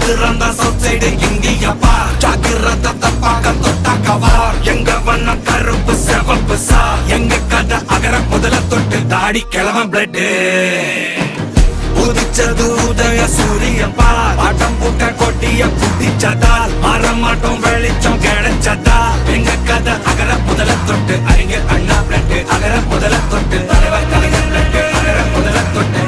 மதுரந்தா south side India பார் ஜாகிரத தப்பாக தொட்டாக்கவா எங்க வண்ணம் கருப்பு செவப்பு சா எங்க கதை அகர முதல தொட்டு தாடி கிளம்ப பிளட் உதிச்சது உதய சூரியன் பார் ஆட்டம் பூட்ட கொட்டிய புதிச்சதால் மாறமாட்டோம் வெளிச்சம் கிடைச்சதா எங்க கதை அகர முதல தொட்டு அறிஞர் அண்ணா பிளட் அகர முதல தொட்டு தலைவர் கலைஞர் பிளட் அகர முதல தொட்டு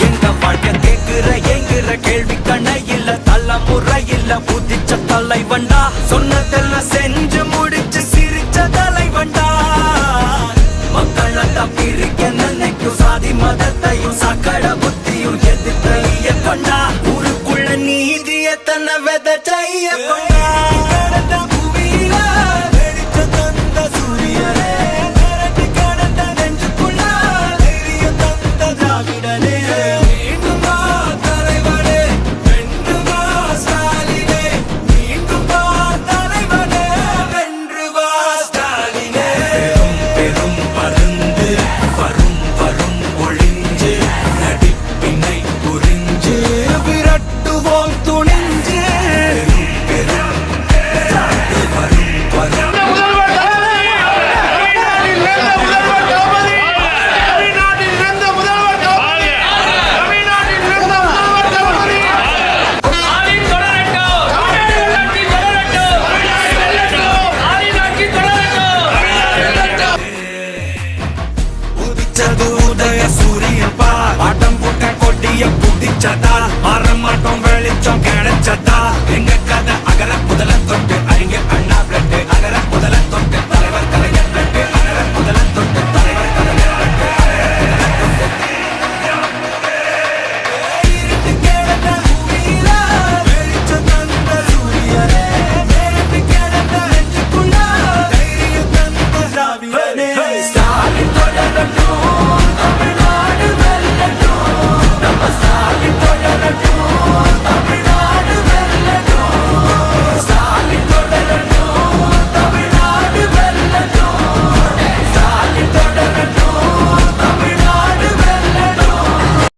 எங்க வாழ்க்கை கேக்குற எங்குற கேள்வி கண்ண இல்ல தலைமுறை இல்ல புதிச்ச தலைவண்டா சொன்னதெல்லாம் செஞ்சு முடிச்சு சிரிச்ச தலைவண்டா மக்களெல்லாம் பிரிக்க நினைக்கும் சாதி மதத்தையும் சக்கட புத்தியும் எதிர்த்தைய கொண்டா ஊருக்குள்ள நீதிய தன்னை விதைச்சைய கொண்டா